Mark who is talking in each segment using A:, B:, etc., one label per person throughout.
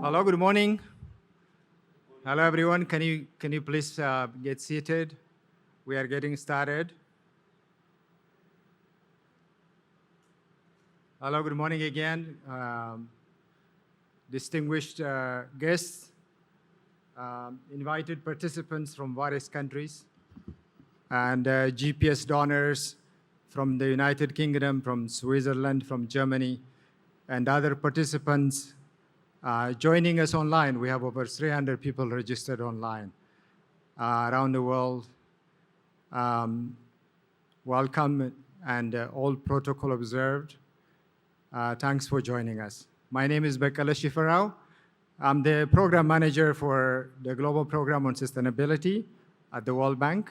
A: Hello, good morning. Hello, everyone. Can you please get seated? We are getting started. Hello, good morning again. Distinguished guests, invited participants from various countries, and GPS donors from the United Kingdom, from Switzerland, from Germany, and other participants joining us online. We have over 300 people registered online around the world. Welcome and all protocol observed. Thanks for joining us. My name is Bekele Shifarao. I'm the program manager for the Global Program on Sustainability at the World Bank.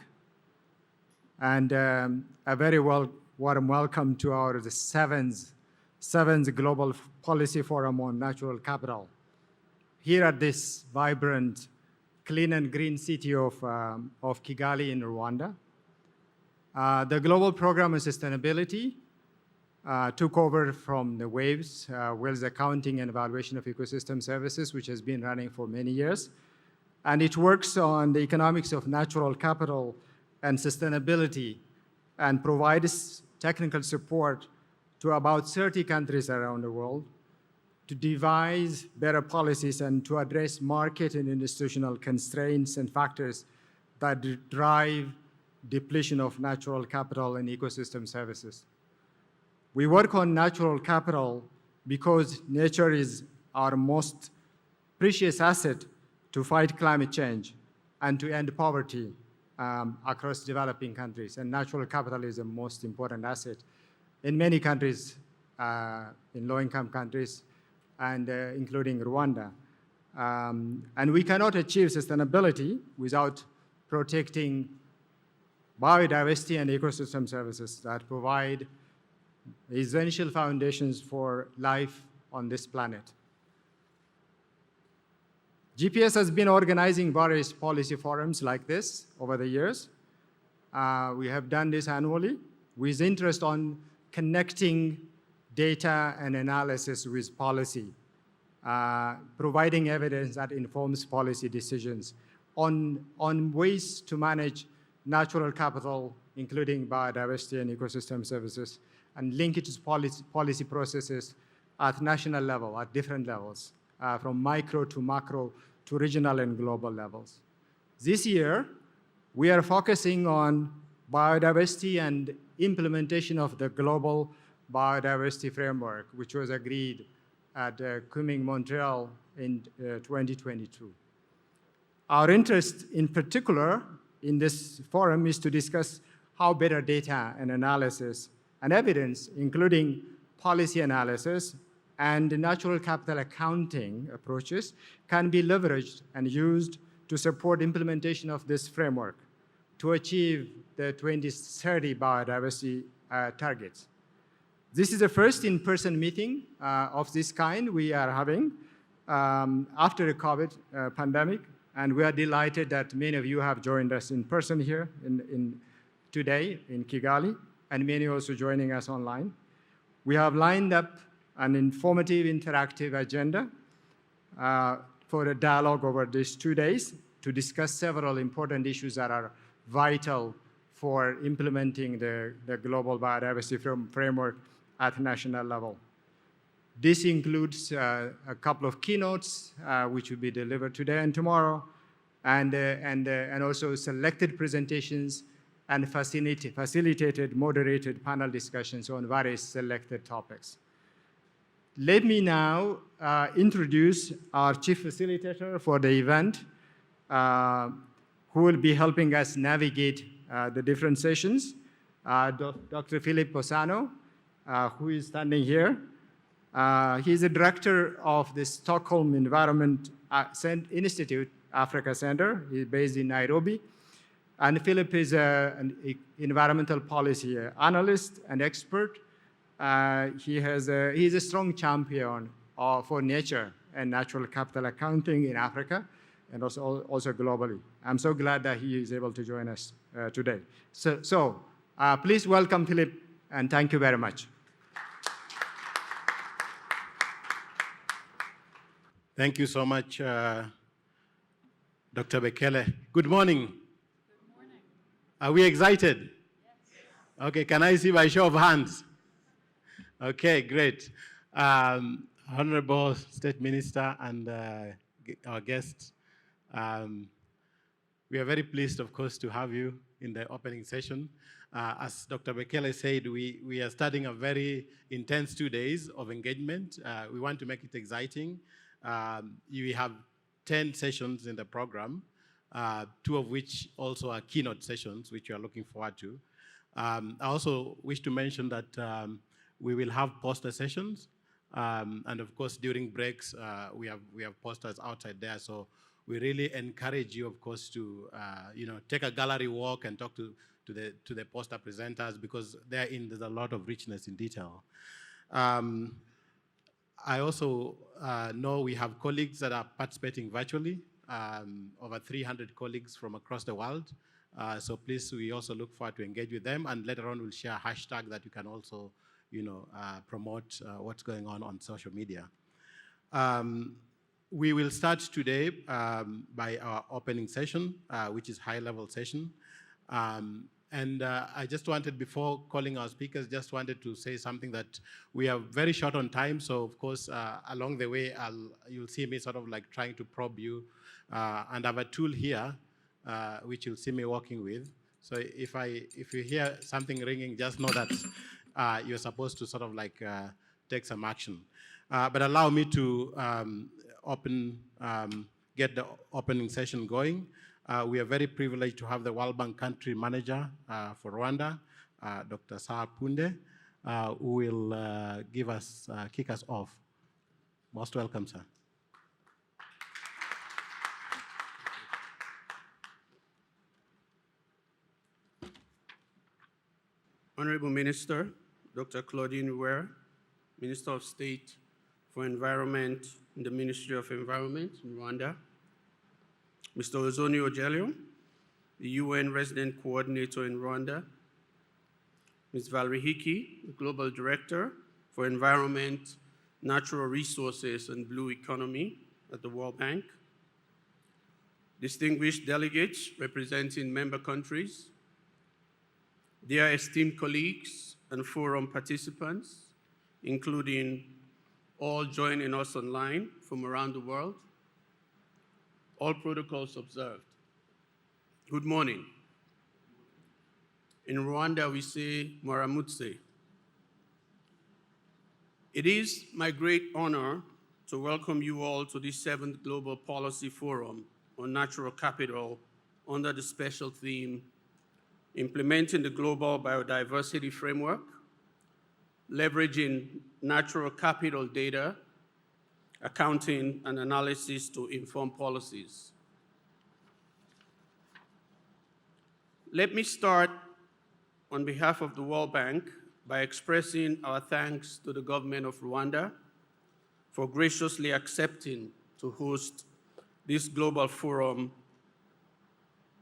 A: And a very warm welcome to the seventh Global Policy Forum on Natural Capital here at this vibrant, clean and green city of Kigali in Rwanda. The Global Program on Sustainability took over from the WAVES, Wells Accounting and Evaluation of Ecosystem Services, which has been running for many years. And it works on the economics of natural capital and sustainability and provides technical support to about 30 countries around the world to devise better policies and to address market and institutional constraints and factors that drive depletion of natural capital and ecosystem services. We work on natural capital because nature is our most precious asset to fight climate change and to end poverty across developing countries. And natural capital is the most important asset in many countries, in low-income countries, and including Rwanda. And we cannot achieve sustainability without protecting biodiversity and ecosystem services that provide essential foundations for life on this planet. GPS has been organizing various policy forums like this over the years. We have done this annually with interest on connecting data and analysis with policy, providing evidence that informs policy decisions on ways to manage natural capital, including biodiversity and ecosystem services, and link it to policy processes at national level, at different levels, from micro to macro to regional and global levels. This year, we are focusing on biodiversity and implementation of the global biodiversity framework, which was agreed at Kunming, Montreal in 2022. Our interest in particular in this forum is to discuss how better data and analysis and evidence, including policy analysis and natural capital accounting approaches, can be leveraged and used to support implementation of this framework to achieve the 2030 biodiversity targets. This is the first in-person meeting of this kind we are having after the COVID pandemic, and we are delighted that many of you have joined us in person here today in Kigali, and many also joining us online. We have lined up an informative, interactive agenda for a dialogue over these 2 days to discuss several important issues that are vital for implementing the global biodiversity framework at national level. This includes a couple of keynotes, which will be delivered today and tomorrow, and also selected presentations and facilitated, moderated panel discussions on various selected topics. Let me now introduce our chief facilitator for the event, who will be helping us navigate the different sessions, Dr. Philip Posano, who is standing here. He's the director of the Stockholm Environment Institute Africa Center. He's based in Nairobi. And Philip is an environmental policy analyst and expert. He's a strong champion for nature and natural capital accounting in Africa and also globally. I'm so glad that he is able to join us today. So please welcome Philip, and thank you very much.
B: Thank you so much, Dr. Bekele. Good morning.
C: Good morning.
B: Are we excited?
C: Yes.
B: Okay, can I see by show of hands? Okay, great. Honorable State Minister and our guests, we are very pleased, of course, to have you in the opening session. As Dr. Bekele said, we are starting a very intense 2 days of engagement. We want to make it exciting. We have 10 sessions in the program, 2 of which also are keynote sessions, which we are looking forward to. I also wish to mention that we will have poster sessions, and of course during breaks we have posters outside there. So we really encourage you, of course, to take a gallery walk and talk to the poster presenters, because there's a lot of richness in detail. I also know we have colleagues that are participating virtually, over 300 colleagues from across the world. So please, we also look forward to engage with them, and later on we'll share a hashtag that you can also promote what's going on social media. We will start today by our opening session, which is high-level session. I just wanted, before calling our speakers, just wanted to say something that we are very short on time. So of course, along the way, you'll see me sort of like trying to probe you. And I have a tool here, which you'll see me working with. So if you hear something ringing, just know that you're supposed to sort of like take some action. But allow me to get the opening session going. We are very privileged to have the World Bank Country Manager for Rwanda, Dr. Saar Punde, who will kick us off. Most welcome, sir.
D: Honorable Minister, Dr. Claudine Ware, Minister of State for Environment in the Ministry of Environment in Rwanda, Mr. Ozoni Ojelio, the UN Resident Coordinator in Rwanda, Ms. Valerie Hickey, the Global Director for Environment, Natural Resources, and Blue Economy at the World Bank, distinguished delegates representing member countries, dear esteemed colleagues and forum participants, including all joining us online from around the world, all protocols observed. Good morning. In Rwanda, we say Mwaramutse. It is my great honor to welcome you all to the 7th Global Policy Forum on Natural Capital under the special theme, Implementing the Global Biodiversity Framework, Leveraging Natural Capital Data, Accounting and Analysis to Inform Policies. Let me start on behalf of the World Bank by expressing our thanks to the government of Rwanda for graciously accepting to host this global forum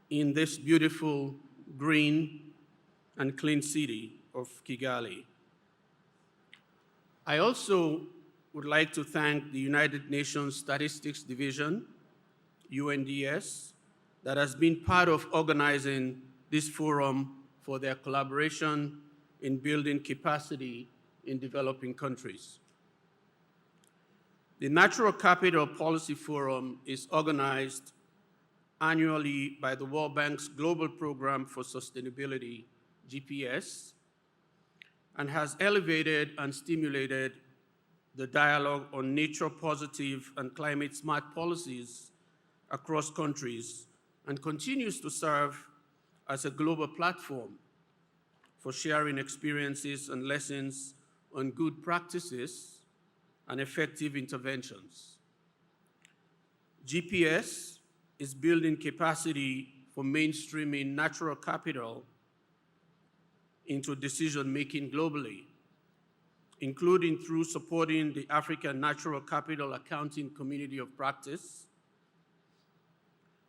D: in this beautiful, green, and clean city of Kigali. I also would like to thank the United Nations Statistics Division, UNDS, that has been part of organizing this forum for their collaboration in building capacity in developing countries. The Natural Capital Policy Forum is organized annually by the World Bank's Global Program for Sustainability, GPS, and has elevated and stimulated the dialogue on nature-positive and climate-smart policies across countries, and continues to serve as a global platform for sharing experiences and lessons on good practices and effective interventions. GPS is building capacity for mainstreaming natural capital into decision-making globally, including through supporting the African Natural Capital Accounting Community of Practice.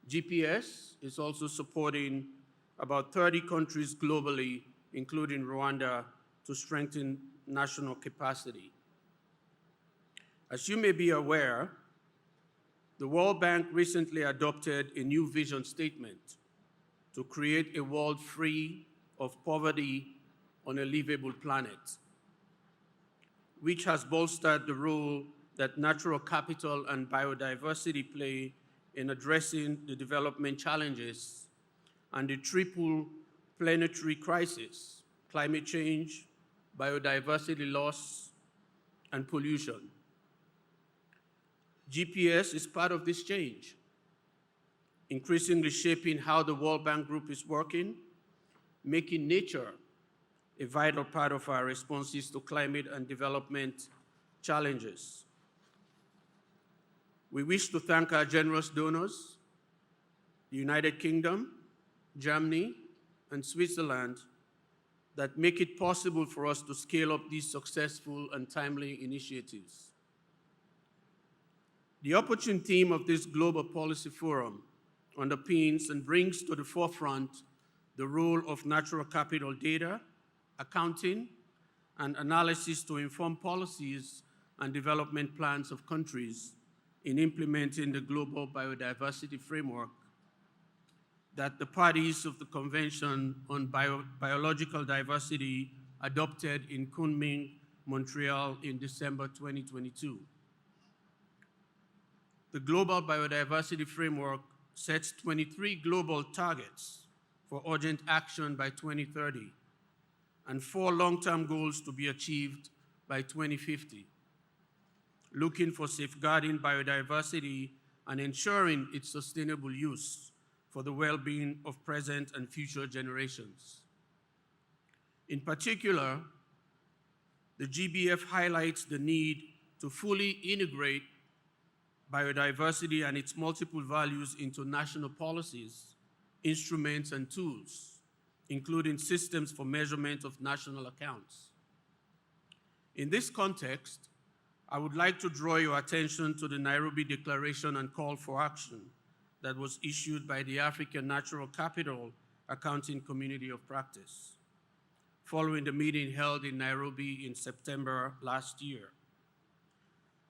D: GPS is also supporting about 30 countries globally, including Rwanda, to strengthen national capacity. As you may be aware, The World Bank recently adopted a new vision statement to create a world free of poverty on a livable planet, which has bolstered the role that natural capital and biodiversity play in addressing the development challenges and the triple planetary crisis: climate change, biodiversity loss, and pollution. GPS is part of this change, increasingly shaping how the World Bank Group is working, making nature a vital part of our responses to climate and development challenges. We wish to thank our generous donors, the United Kingdom, Germany, and Switzerland, that make it possible for us to scale up these successful and timely initiatives. The opportune theme of this Global Policy Forum underpins and brings to the forefront the role of natural capital data, accounting, and analysis to inform policies and development plans of countries in implementing the Global Biodiversity Framework that the parties of the Convention on Biological Diversity adopted in Kunming, Montreal in December 2022. The Global Biodiversity Framework sets 23 global targets for urgent action by 2030 and 4 long-term goals to be achieved by 2050, looking for safeguarding biodiversity and ensuring its sustainable use for the well-being of present and future generations. In particular, the GBF highlights the need to fully integrate biodiversity and its multiple values into national policies, instruments, and tools, including systems for measurement of national accounts. In this context, I would like to draw your attention to the Nairobi Declaration and Call for Action that was issued by the African Natural Capital Accounting Community of Practice, following the meeting held in Nairobi in September last year.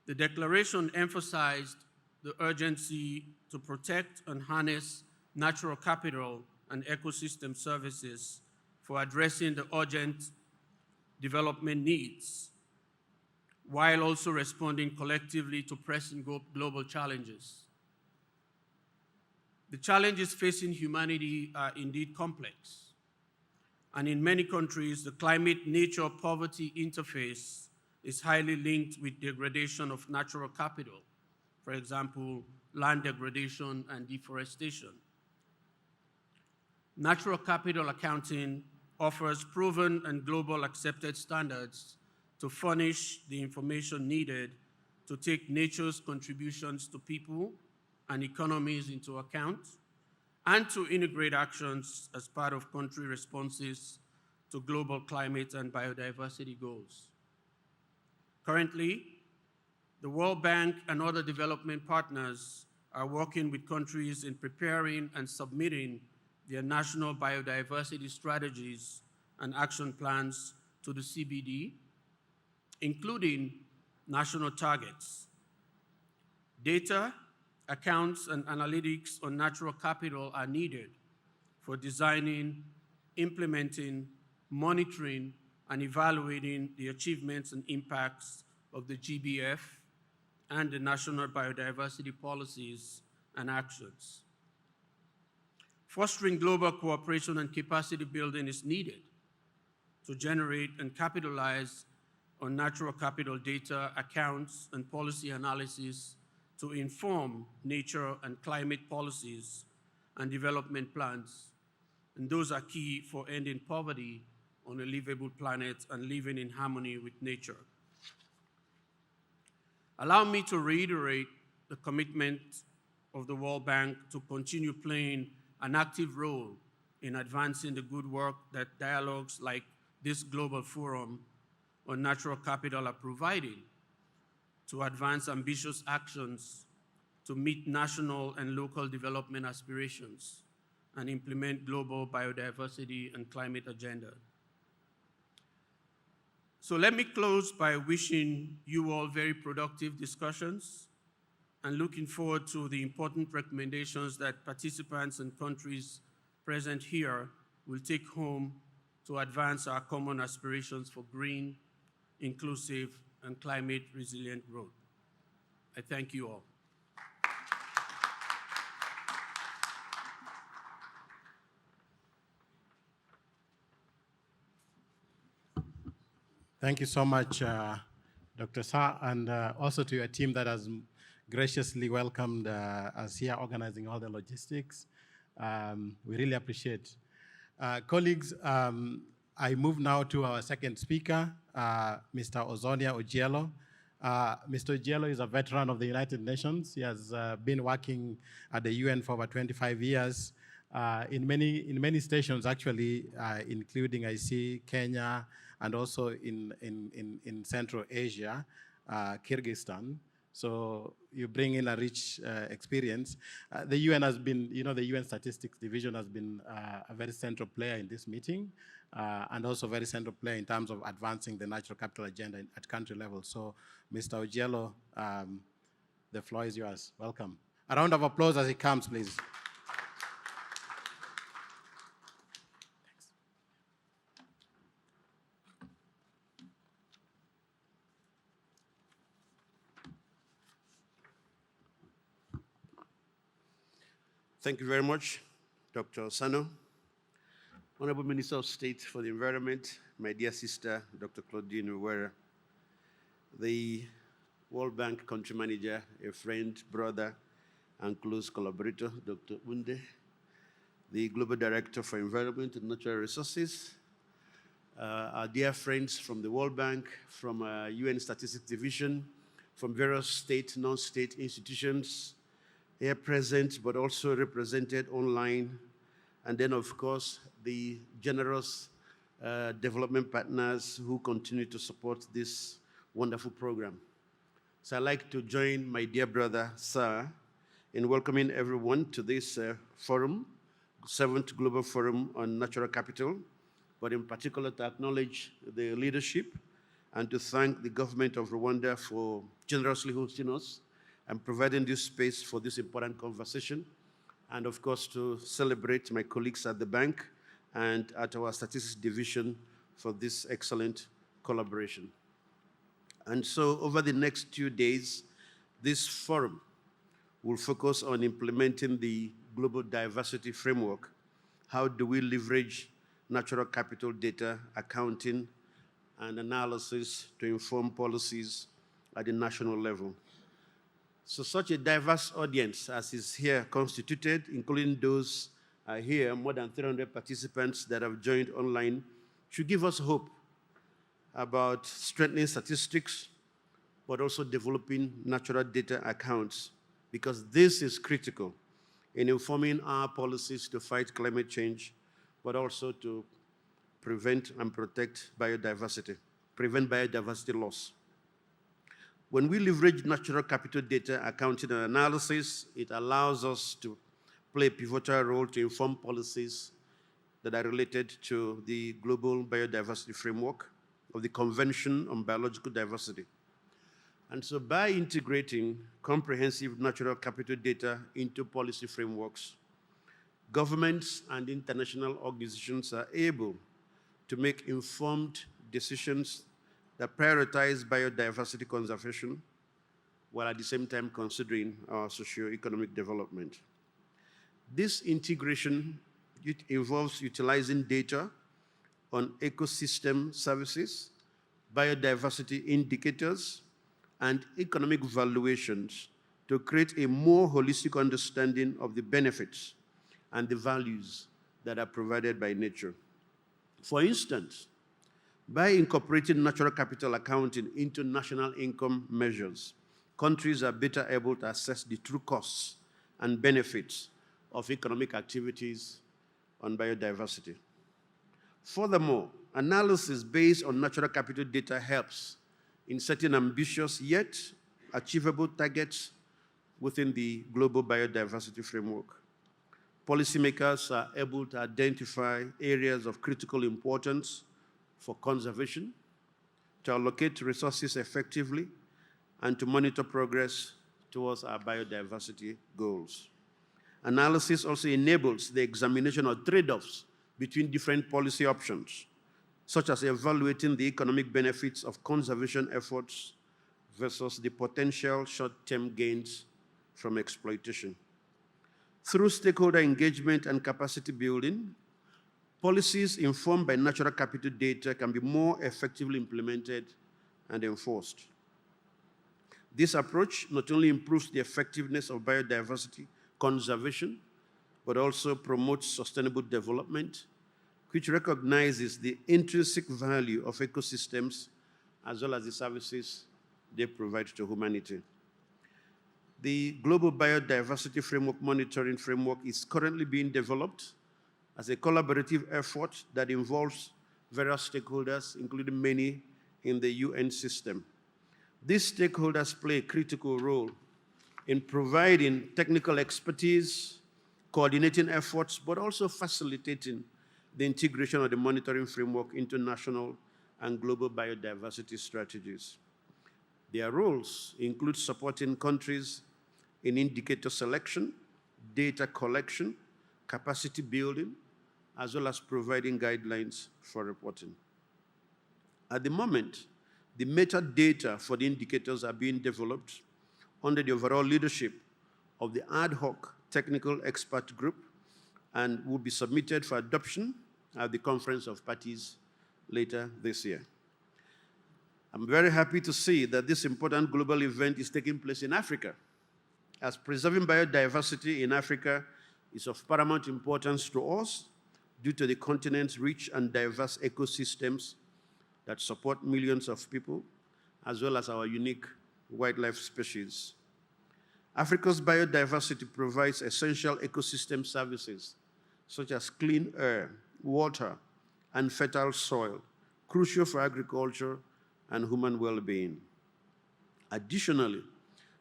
D: The declaration emphasized the urgency to protect and harness natural capital and ecosystem services for addressing the urgent development needs, while also responding collectively to pressing global challenges. The challenges facing humanity are indeed complex, and in many countries, the climate-nature-poverty interface is highly linked with degradation of natural capital, for example, land degradation and deforestation. Natural capital accounting offers proven and global accepted standards to furnish the information needed to take nature's contributions to people and economies into account, and to integrate actions as part of country responses to global climate and biodiversity goals. Currently, the World Bank and other development partners are working with countries in preparing and submitting their national biodiversity strategies and action plans to the CBD, including national targets. Data, accounts, and analytics on natural capital are needed for designing, implementing, monitoring, and evaluating the achievements and impacts of the GBF and the national biodiversity policies and actions. Fostering global cooperation and capacity building is needed to generate and capitalize on natural capital data, accounts, and policy analysis to inform nature and climate policies and development plans. And those are key for ending poverty on a livable planet and living in harmony with nature. Allow me to reiterate the commitment of the World Bank to continue playing an active role in advancing the good work that dialogues like this Global Forum on Natural Capital are providing to advance ambitious actions to meet national and local development aspirations and implement global biodiversity and climate agenda. So let me close by wishing you all very productive discussions and looking forward to the important recommendations that participants and countries present here will take home to advance our common aspirations for green, inclusive, and climate-resilient growth. I thank you all.
B: Thank you so much, Dr. Sa, and also to your team that has graciously welcomed us here, organizing all the logistics. We really appreciate. Colleagues, I move now to our second speaker, Mr. Ozonia Ojielo. Mr. Ojielo is a veteran of the United Nations. He has been working at the UN for over 25 years in many stations, actually, including, I see, Kenya, and also in Central Asia, Kyrgyzstan. So you bring in a rich experience. The UN has been, the UN Statistics Division has been a very central player in this meeting, and also very central player in terms of advancing the natural capital agenda at country level. So, Mr. Ojielo, the floor is yours. Welcome. A round of applause as he comes, please.
C: Thank you very much, Dr. Sano. Honorable Minister of State for the Environment, my dear sister, Dr. Claudine Uwera, the World Bank Country Manager, a friend, brother, and close collaborator, Dr. Unde, the Global Director for Environment and Natural Resources, our dear friends from the World Bank, from UN Statistics Division, from various state, non-state institutions, here present, but also represented online, and then, of course, the generous development partners who continue to support this wonderful program. So I'd like to join my dear brother, Sir, in welcoming everyone to this forum, 7th Global Forum on Natural Capital, but in particular to acknowledge the leadership and to thank the government of Rwanda for generously hosting us and providing this space for this important conversation, and of course to celebrate my colleagues at the bank and at our statistics division for this excellent collaboration. And so over the next 2 days, this forum will focus on implementing the global diversity framework. How do we leverage natural capital data, accounting, and analysis to inform policies at the national level? So such a diverse audience as is here constituted, including those here, more than 300 participants that have joined online, should give us hope about strengthening statistics, but also developing natural data accounts, because this is critical in informing our policies to fight climate change, but also to prevent and protect biodiversity, prevent biodiversity loss. When we leverage natural capital data, accounting, and analysis, it allows us to play a pivotal role to inform policies that are related to the global biodiversity framework of the Convention on Biological Diversity. And so by integrating comprehensive natural capital data into policy frameworks, governments and international organizations are able to make informed decisions that prioritize biodiversity conservation while at the same time considering our socio-economic development. This integration involves utilizing data on ecosystem services, biodiversity indicators, and economic valuations to create a more holistic understanding of the benefits and the values that are provided by nature. For instance, by incorporating natural capital accounting into national income measures, countries are better able to assess the true costs and benefits of economic activities on biodiversity. Furthermore, analysis based on natural capital data helps in setting ambitious yet achievable targets within the global biodiversity framework. Policymakers are able to identify areas of critical importance for conservation, to allocate resources effectively, and to monitor progress towards our biodiversity goals. Analysis also enables the examination of trade-offs between different policy options, such as evaluating the economic benefits of conservation efforts versus the potential short-term gains from exploitation. Through stakeholder engagement and capacity building, policies informed by natural capital data can be more effectively implemented and enforced. This approach not only improves the effectiveness of biodiversity conservation, but also promotes sustainable development, which recognizes the intrinsic value of ecosystems as well as the services they provide to humanity. The Global Biodiversity Framework Monitoring Framework is currently being developed as a collaborative effort that involves various stakeholders, including many in the UN system. These stakeholders play a critical role in providing technical expertise, coordinating efforts, but also facilitating the integration of the monitoring framework into national and global biodiversity strategies. Their roles include supporting countries in indicator selection, data collection, capacity building, as well as providing guidelines for reporting. At the moment, the metadata for the indicators are being developed under the overall leadership of the ad hoc technical expert group and will be submitted for adoption at the Conference of Parties later this year. I'm very happy to see that this important global event is taking place in Africa, as preserving biodiversity in Africa is of paramount importance to us due to the continent's rich and diverse ecosystems that support millions of people, as well as our unique wildlife species. Africa's biodiversity provides essential ecosystem services, such as clean air, water, and fertile soil, crucial for agriculture and human well-being. Additionally,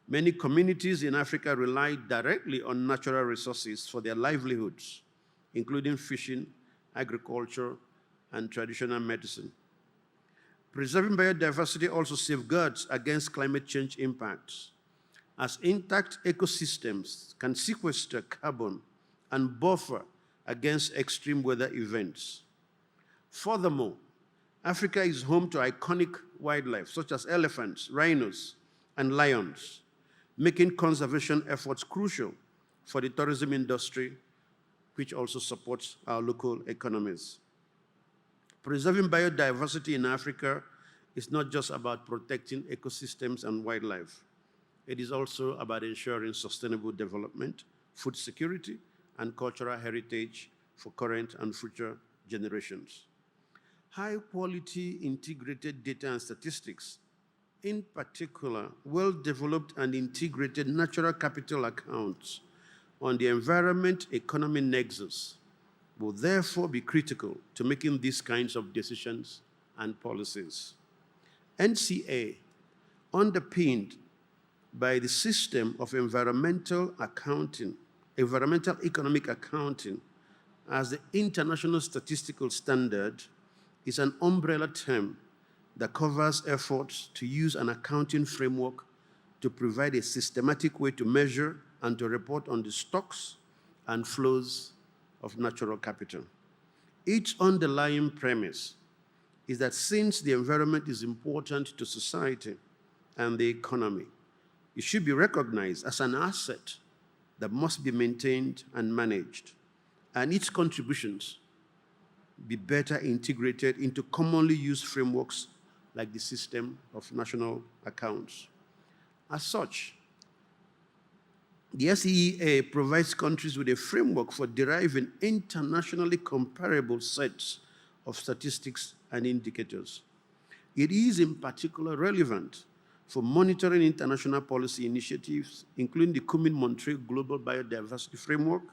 C: many communities in Africa rely directly on natural resources for their livelihoods, including fishing, agriculture, and traditional medicine. Preserving biodiversity also safeguards against climate change impacts, as intact ecosystems can sequester carbon and buffer against extreme weather events. Furthermore, Africa is home to iconic wildlife such as elephants, rhinos, and lions, making conservation efforts crucial for the tourism industry, which also supports our local economies. Preserving biodiversity in Africa is not just about protecting ecosystems and wildlife. It is also about ensuring sustainable development, food security, and cultural heritage for current and future generations. High-quality integrated data and statistics, in particular, well-developed and integrated natural capital accounts on the environment-economy nexus, will therefore be critical to making these kinds of decisions and policies. NCA, underpinned by the system of environmental economic accounting as the international statistical standard, is an umbrella term that covers efforts to use an accounting framework to provide a systematic way to measure and to report on the stocks and flows of natural capital. Its underlying premise is that since the environment is important to society and the economy, it should be recognized as an asset that must be maintained and managed, and its contributions be better integrated into commonly used frameworks like the system of national accounts. As such, the SEEA provides countries with a framework for deriving internationally comparable sets of statistics and indicators. It is in particular relevant for monitoring international policy initiatives, including the Kunming-Montreal Global Biodiversity Framework,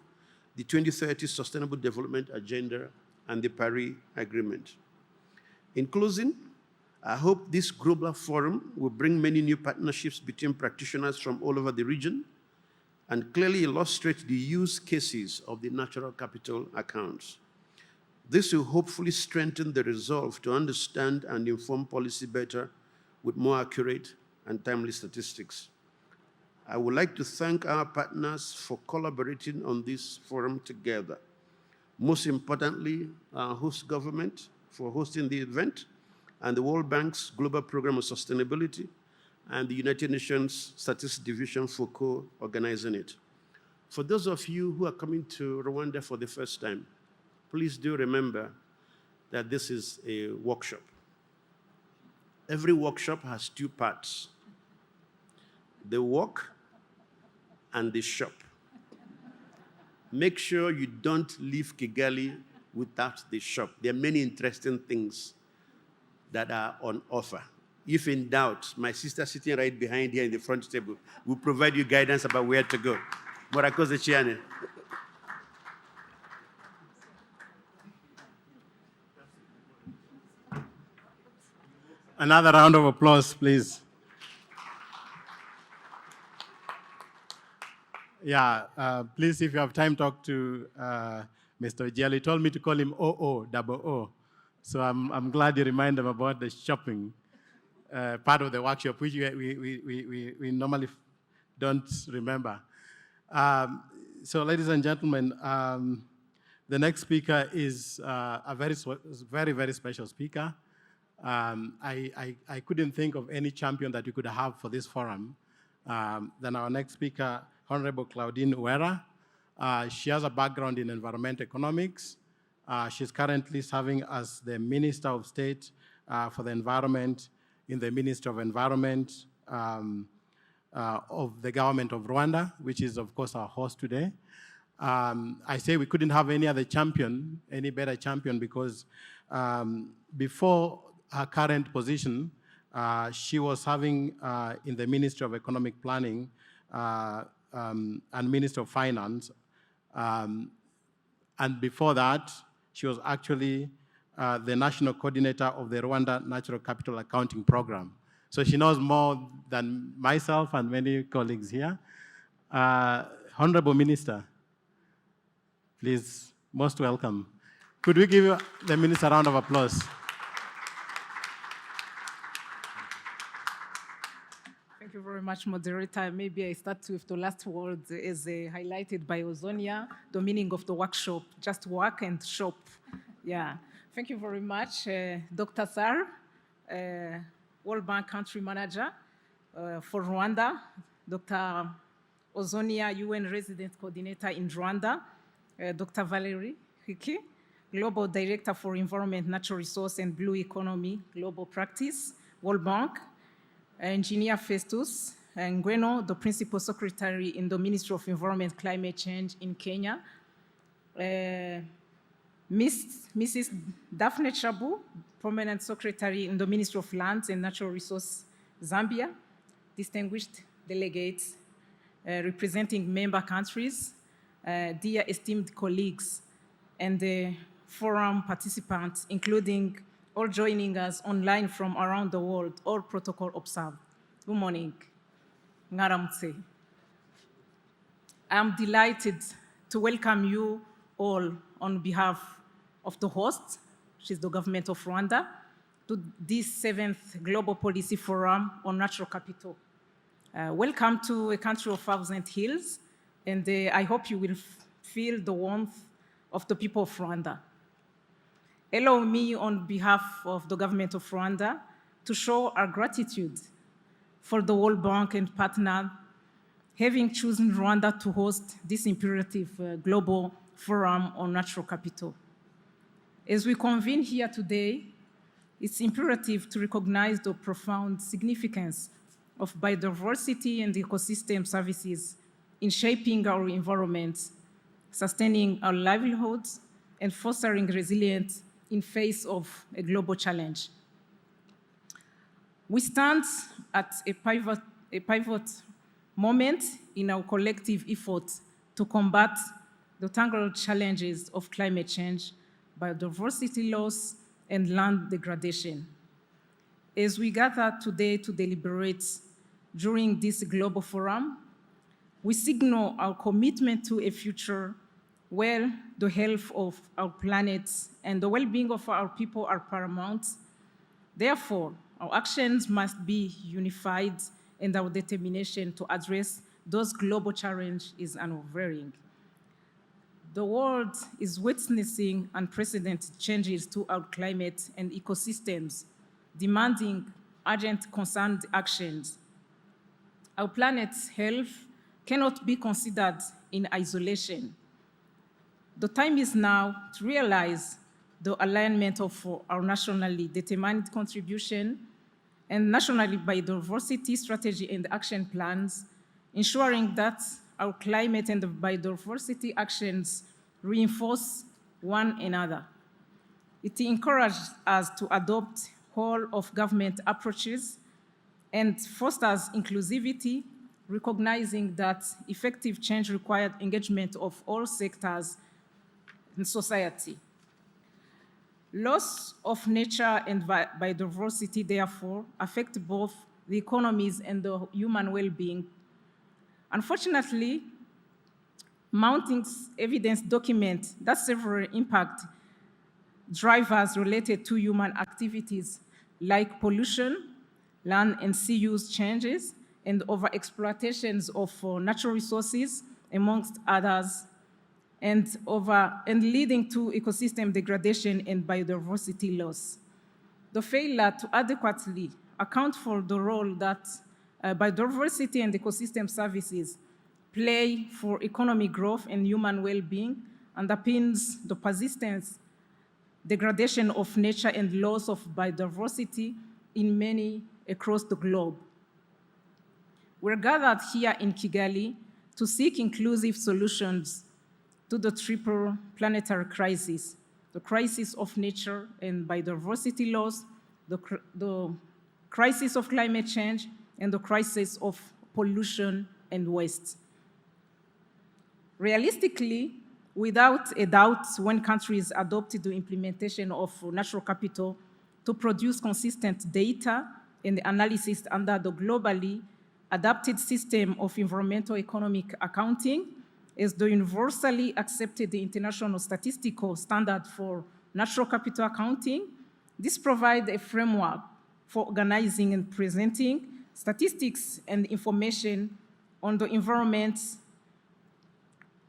C: the 2030 Sustainable Development Agenda, and the Paris Agreement. In closing, I hope this global forum will bring many new partnerships between practitioners from all over the region and clearly illustrate the use cases of the natural capital accounts. This will hopefully strengthen the resolve to understand and inform policy better with more accurate and timely statistics. I would like to thank our partners for collaborating on this forum together. Most importantly, our host government for hosting the event, and the World Bank's Global Program of Sustainability, and the United Nations Statistics Division for co-organizing it. For those of you who are coming to Rwanda for the first time, please do remember that this is a workshop. Every workshop has two parts: the work and the shop. Make sure you don't leave Kigali without the shop. There are many interesting things that are on offer. If in doubt, my sister sitting right behind here in the front table will provide you guidance about where to go. Morakoze Chiane.
B: Another round of applause, please. Yeah, please, if you have time, talk to Mr. Ojiel. He told me to call him OO. So I'm glad you remind them about the shopping part of the workshop, which we normally don't remember. So ladies and gentlemen, the next speaker is a very special speaker. I couldn't think of any champion that we could have for this forum than our next speaker, Honorable Claudine Uwera. She has a background in environmental economics. She's currently serving as the Minister of State for the Environment in the Ministry of Environment of the government of Rwanda, which is, of course, our host today. I say we couldn't have any other champion, any better champion, because before her current position, she was serving in the Ministry of Economic Planning and Ministry of Finance. And before that, she was actually the national coordinator of the Rwanda Natural Capital Accounting Program. So she knows more than myself and many colleagues here. Honorable Minister, please, most welcome. Could we give the Minister a round of applause?
E: Thank you very much, moderator. Maybe I start with the last word as highlighted by Ozonia, the meaning of the workshop, just work and shop. Yeah. Thank you very much, Dr. Sar, World Bank Country Manager for Rwanda, Dr. Ozonia, UN Resident Coordinator in Rwanda, Dr. Valerie Hiki, Global Director for Environment, Natural Resource, and Blue Economy, Global Practice, World Bank, Engineer Festus Ngweno, the Principal Secretary in the Ministry of Environment, Climate Change in Kenya, Mrs. Daphne Chabu, Permanent Secretary in the Ministry of Lands and Natural Resources, Zambia, distinguished delegates representing member countries, dear esteemed colleagues, and the forum participants, including all joining us online from around the world, all protocol observed. Good morning. Ngaramtse. I'm delighted to welcome you all on behalf of the host, which is the government of Rwanda, to this 7th Global Policy Forum on Natural Capital. Welcome to a country of 1,000 hills, and I hope you will feel the warmth of the people of Rwanda. Allow me, on behalf of the government of Rwanda, to show our gratitude for the World Bank and partner having chosen Rwanda to host this imperative global forum on natural capital. As we convene here today, it's imperative to recognize the profound significance of biodiversity and ecosystem services in shaping our environment, sustaining our livelihoods, and fostering resilience in face of a global challenge. We stand at a pivot moment in our collective effort to combat the tangled challenges of climate change, biodiversity loss, and land degradation. As we gather today to deliberate during this global forum, we signal our commitment to a future where the health of our planet and the well-being of our people are paramount. Therefore, our actions must be unified in our determination to address those global challenges is unwavering. The world is witnessing unprecedented changes to our climate and ecosystems, demanding urgent concerned actions. Our planet's health cannot be considered in isolation. The time is now to realize the alignment of our nationally determined contribution and nationally biodiversity strategy and action plans, ensuring that our climate and biodiversity actions reinforce one another. It encourages us to adopt whole-of-government approaches and fosters inclusivity, recognizing that effective change requires engagement of all sectors in society. Loss of nature and biodiversity, therefore, affect both the economies and the human well-being. Unfortunately, mounting evidence document that several impact drivers related to human activities like pollution, land and sea use changes, and overexploitations of natural resources, amongst others, and leading to ecosystem degradation and biodiversity loss. The failure to adequately account for the role that biodiversity and ecosystem services play for economic growth and human well-being underpins the persistence, degradation of nature and loss of biodiversity in many across the globe. We're gathered here in Kigali to seek inclusive solutions to the triple planetary crisis, the crisis of nature and biodiversity loss, the crisis of climate change, and the crisis of pollution and waste. Realistically, without a doubt, when countries adopted the implementation of natural capital to produce consistent data and analysis under the globally adapted system of environmental economic accounting, is the universally accepted international statistical standard for natural capital accounting. This provides a framework for organizing and presenting statistics and information on the environment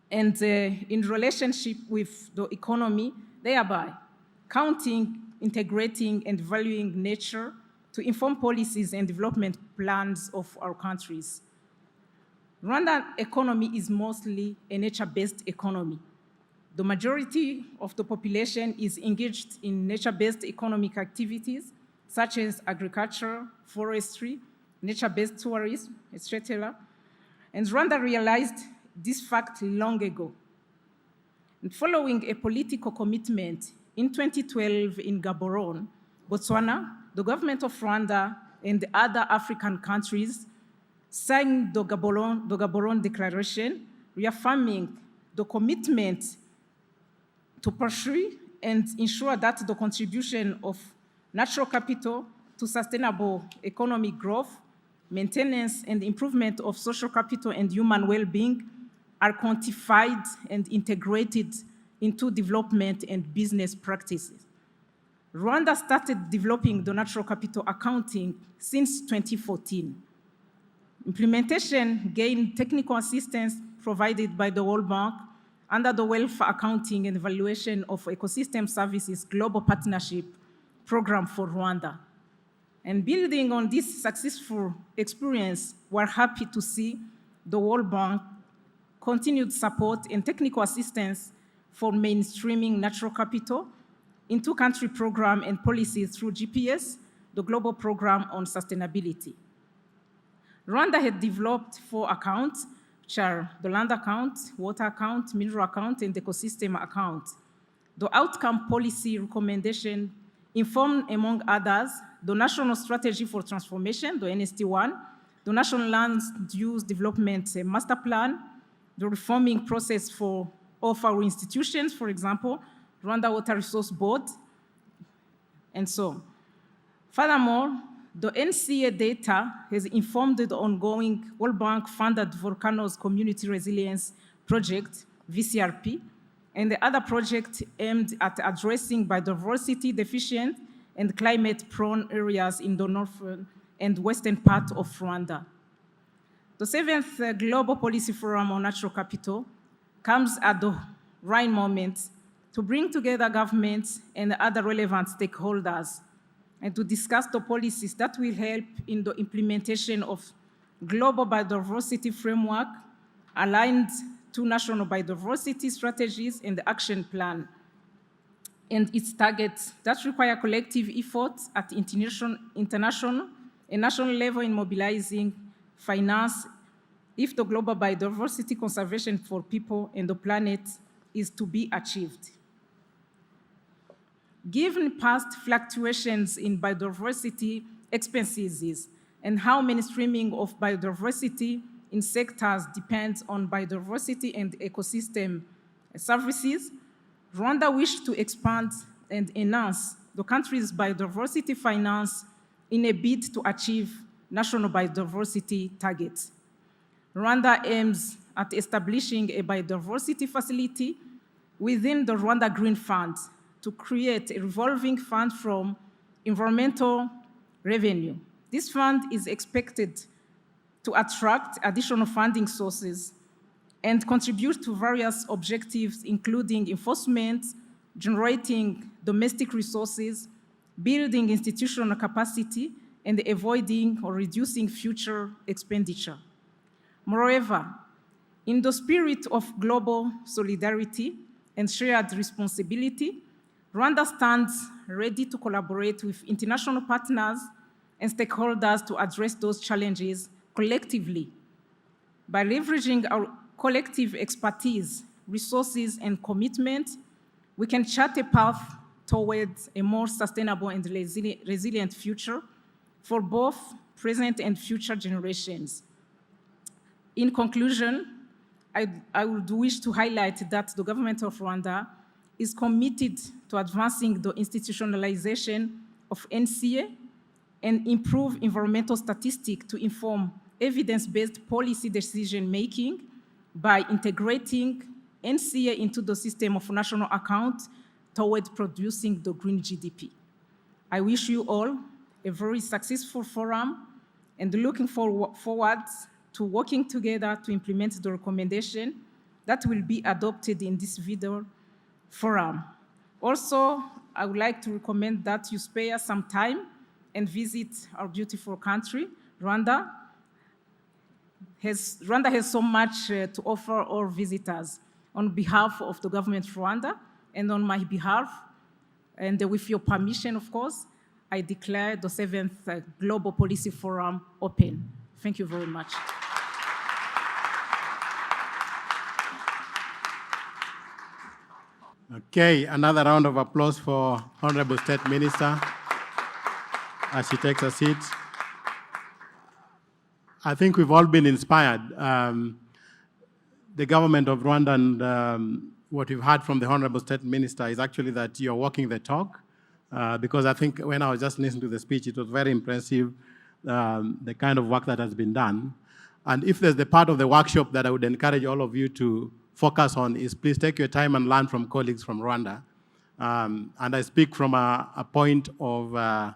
E: and in relationship with the economy, thereby counting, integrating, and valuing nature to inform policies and development plans of our countries. Rwandan economy is mostly a nature-based economy. The majority of the population is engaged in nature-based economic activities, such as agriculture, forestry, nature-based tourism, etc. And Rwanda realized this fact long ago. And following a political commitment in 2012 in Gaborone, Botswana, the government of Rwanda and other African countries signed the Gaborone Declaration, reaffirming the commitment to pursue and ensure that the contribution of natural capital to sustainable economic growth, maintenance, and improvement of social capital and human well-being are quantified and integrated into development and business practices. Rwanda started developing the natural capital accounting since 2014. Implementation gained technical assistance provided by the World Bank under the Wealth Accounting and Evaluation of Ecosystem Services Global Partnership Program for Rwanda. And building on this successful experience, we're happy to see the World Bank continued support and technical assistance for mainstreaming natural capital into country program and policies through GPS, the Global Program on Sustainability. Rwanda had developed 4 accounts, which are the land account, water account, mineral account, and ecosystem account. The outcome policy recommendation informed, among others, the National Strategy for Transformation, the NST1, the National Land Use Development Master Plan, the reforming process of our institutions, for example, Rwanda Water Resource Board, and so on. Furthermore, the NCA data has informed the ongoing World Bank-funded Volcanoes Community Resilience Project, VCRP, and the other project aimed at addressing biodiversity deficient and climate-prone areas in the northern and western part of Rwanda. The 7th Global Policy Forum on Natural Capital comes at the right moment to bring together governments and other relevant stakeholders and to discuss the policies that will help in the implementation of global biodiversity framework aligned to national biodiversity strategies and the action plan and its targets that require collective efforts at international and national level in mobilizing finance if the global biodiversity conservation for people and the planet is to be achieved. Given past fluctuations in biodiversity expenses and how mainstreaming of biodiversity in sectors depends on biodiversity and ecosystem services, Rwanda wished to expand and enhance the country's biodiversity finance in a bid to achieve national biodiversity targets. Rwanda aims at establishing a biodiversity facility within the Rwanda Green Fund to create a revolving fund from environmental revenue. This fund is expected to attract additional funding sources and contribute to various objectives, including enforcement, generating domestic resources, building institutional capacity, and avoiding or reducing future expenditure. Moreover, in the spirit of global solidarity and shared responsibility, Rwanda stands ready to collaborate with international partners and stakeholders to address those challenges collectively. By leveraging our collective expertise, resources, and commitment, we can chart a path towards a more sustainable and resilient future for both present and future generations. In conclusion, I would wish to highlight that the government of Rwanda is committed to advancing the institutionalization of NCA and improve environmental statistics to inform evidence-based policy decision-making by integrating NCA into the system of national account toward producing the green GDP. I wish you all a very successful forum and looking forward to working together to implement the recommendation that will be adopted in this video forum. Also, I would like to recommend that you spare some time and visit our beautiful country, Rwanda. Rwanda has so much to offer all visitors. On behalf of the government of Rwanda and on my behalf, and with your permission, of course, I declare the 7th Global Policy Forum open. Thank you very much.
B: Okay, another round of applause for Honorable State Minister as she takes a seat. I think we've all been inspired. The government of Rwanda and what we've heard from the Honorable State Minister is actually that you're walking the talk, because I think when I was just listening to the speech, it was very impressive, the kind of work that has been done. And if there's the part of the workshop that I would encourage all of you to focus on is please take your time and learn from colleagues from Rwanda. And I speak from a point of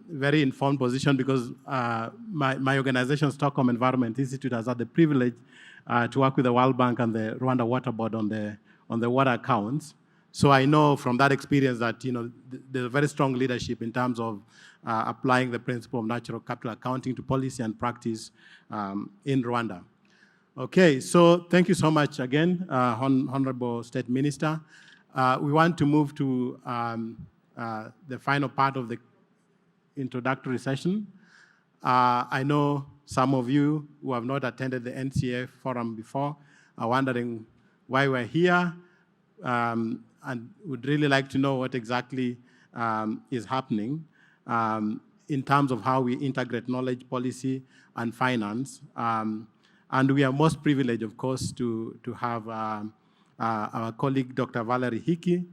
B: very informed position because my organization, Stockholm Environment Institute, has had the privilege to work with the World Bank and the Rwanda Water Board on the water accounts. So I know from that experience that there's a very strong leadership in terms of applying the principle of natural capital accounting to policy and practice in Rwanda. Okay, so thank you so much again, Honorable State Minister. We want to move to the final part of the introductory session. I know some of you who have not attended the NCA forum before are wondering why we're here and would really like to know what exactly is happening in terms of how we integrate knowledge, policy, and finance. And we are most privileged, of course, to have our colleague, Dr. Valerie Hickey.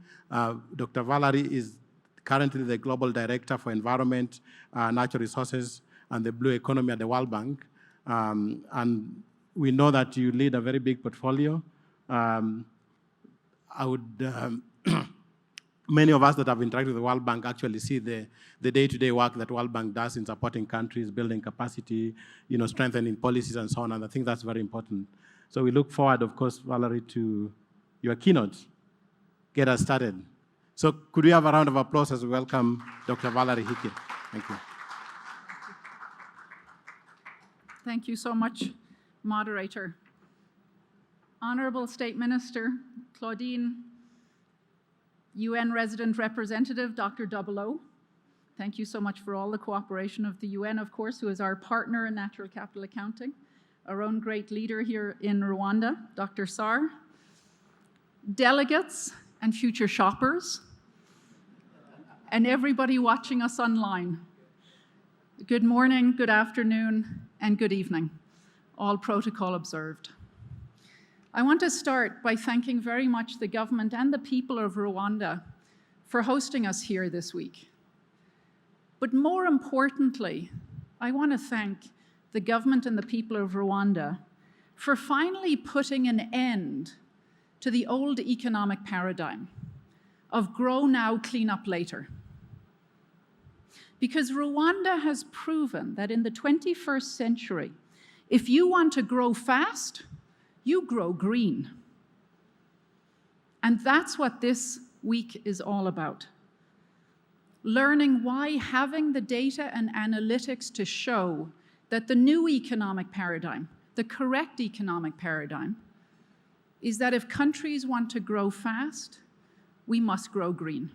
B: Dr. Valerie is currently the Global Director for Environment, Natural Resources, and the Blue Economy at the World Bank. And we know that you lead a very big portfolio. I would many of us that have interacted with the World Bank actually see the day-to-day work that World Bank does in supporting countries, building capacity, strengthening policies and so on, and I think that's very important. So we look forward, of course, Valerie, to your keynote. Get us started. So could we have a round of applause as we welcome Dr. Valerie Hickey? Thank you.
F: Thank you so much, moderator. Honorable State Minister Claudine, UN Resident Representative Dr. O. Thank you so much for all the cooperation of the UN, of course, who is our partner in natural capital accounting. Our own great leader here in Rwanda, Dr. Sarr. Delegates and future shoppers, and everybody watching us online. Good morning, good afternoon, and good evening. All protocol observed. I want to start by thanking very much the government and the people of Rwanda for hosting us here this week. But more importantly, I want to thank the government and the people of Rwanda for finally putting an end to the old economic paradigm of grow now, clean up later. Because Rwanda has proven that in the 21st century, if you want to grow fast, you grow green. And that's what this week is all about. Learning why having the data and analytics to show that the new economic paradigm, the correct economic paradigm, is that if countries want to grow fast, we must grow green.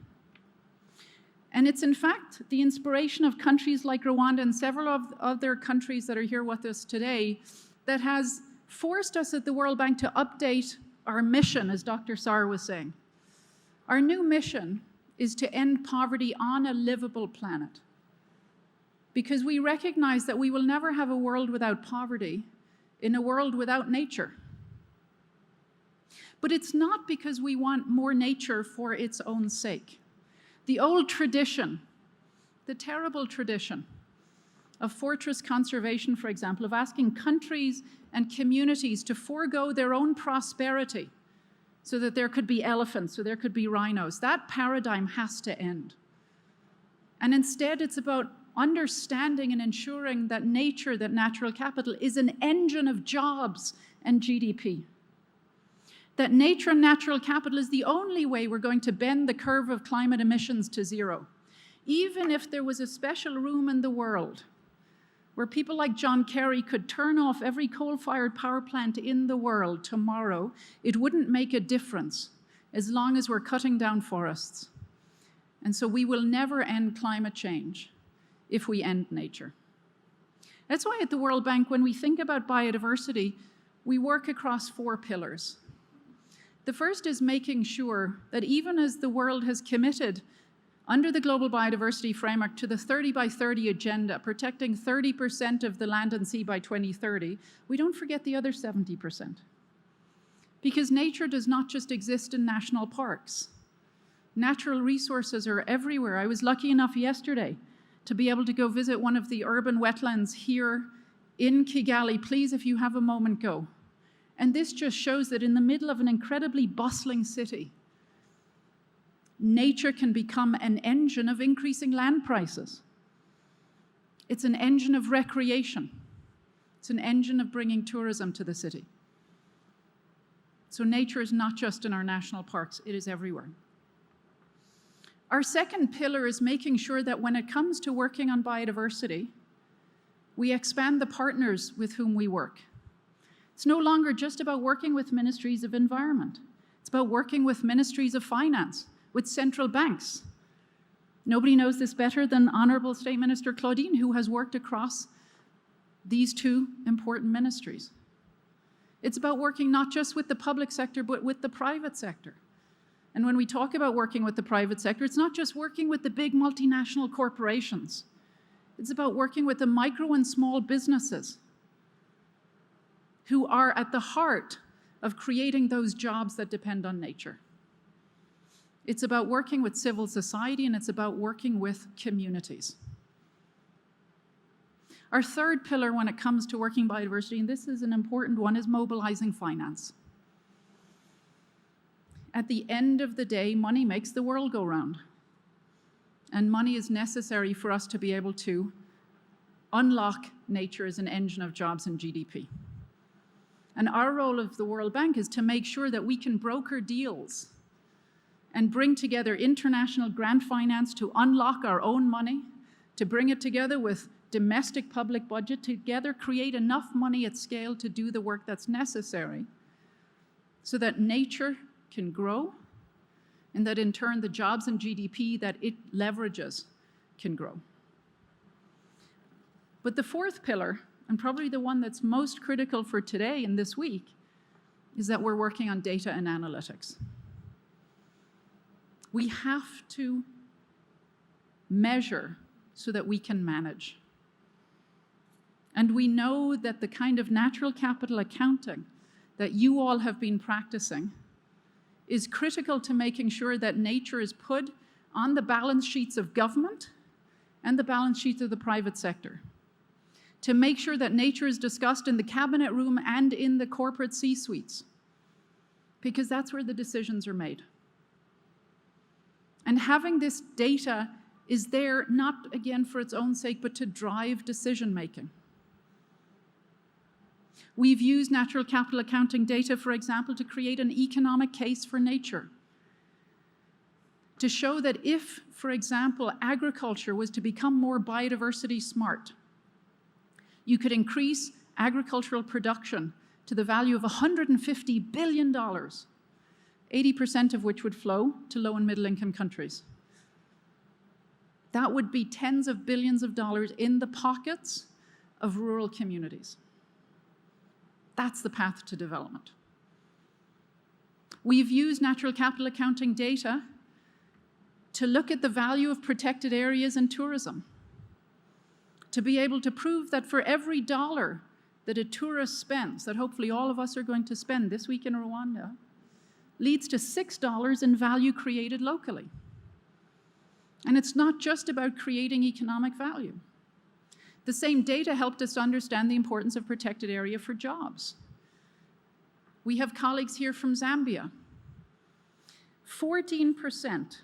F: And it's in fact the inspiration of countries like Rwanda and several of other countries that are here with us today that has forced us at the World Bank to update our mission, as Dr. Sarr was saying. Our new mission is to end poverty on a livable planet, because we recognize that we will never have a world without poverty in a world without nature. But it's not because we want more nature for its own sake. The old tradition, the terrible tradition of fortress conservation, for example, of asking countries and communities to forego their own prosperity so that there could be elephants, so there could be rhinos, that paradigm has to end. And instead, it's about understanding and ensuring that nature, that natural capital, is an engine of jobs and GDP. That nature and natural capital is the only way we're going to bend the curve of climate emissions to zero. Even if there was a special room in the world where people like John Kerry could turn off every coal-fired power plant in the world tomorrow, it wouldn't make a difference as long as we're cutting down forests. And so we will never end climate change if we end nature. That's why at the World Bank, when we think about biodiversity, we work across 4 pillars. The first is making sure that even as the world has committed under the Global Biodiversity Framework to the 30 by 30 agenda, protecting 30% of the land and sea by 2030, we don't forget the other 70%. Because nature does not just exist in national parks. Natural resources are everywhere. I was lucky enough yesterday to be able to go visit one of the urban wetlands here in Kigali. Please, if you have a moment, go. And this just shows that in the middle of an incredibly bustling city, nature can become an engine of increasing land prices. It's an engine of recreation. It's an engine of bringing tourism to the city. So nature is not just in our national parks, it is everywhere. Our second pillar is making sure that when it comes to working on biodiversity, we expand the partners with whom we work. It's no longer just about working with ministries of environment. It's about working with ministries of finance, with central banks. Nobody knows this better than Honorable State Minister Claudine, who has worked across these 2 important ministries. It's about working not just with the public sector, but with the private sector. And when we talk about working with the private sector, it's not just working with the big multinational corporations. It's about working with the micro and small businesses who are at the heart of creating those jobs that depend on nature. It's about working with civil society, and it's about working with communities. Our third pillar when it comes to working biodiversity, and this is an important one, is mobilizing finance. at the end of the day, money makes the world go round. And money is necessary for us to be able to unlock nature as an engine of jobs and GDP. And our role of the World Bank is to make sure that we can broker deals and bring together international grant finance to unlock our own money, to bring it together with domestic public budget, together create enough money at scale to do the work that's necessary so that nature can grow and that in turn the jobs and GDP that it leverages can grow. But the fourth pillar, and probably the one that's most critical for today and this week, is that we're working on data and analytics. We have to measure so that we can manage. And we know that the kind of natural capital accounting that you all have been practicing is critical to making sure that nature is put on the balance sheets of government and the balance sheets of the private sector, to make sure that nature is discussed in the cabinet room and in the corporate C-suites, because that's where the decisions are made. And having this data is there not, again, for its own sake, but to drive decision-making. We've used natural capital accounting data, for example, to create an economic case for nature, to show that if, for example, agriculture was to become more biodiversity smart, you could increase agricultural production to the value of $150 billion, 80% of which would flow to low and middle income countries. That would be tens of billions of dollars in the pockets of rural communities. That's the path to development. We've used natural capital accounting data to look at the value of protected areas and tourism, to be able to prove that for every dollar that a tourist spends, that hopefully all of us are going to spend this week in Rwanda, leads to $6 in value created locally. And it's not just about creating economic value. The same data helped us understand the importance of protected area for jobs. We have colleagues here from Zambia. 14%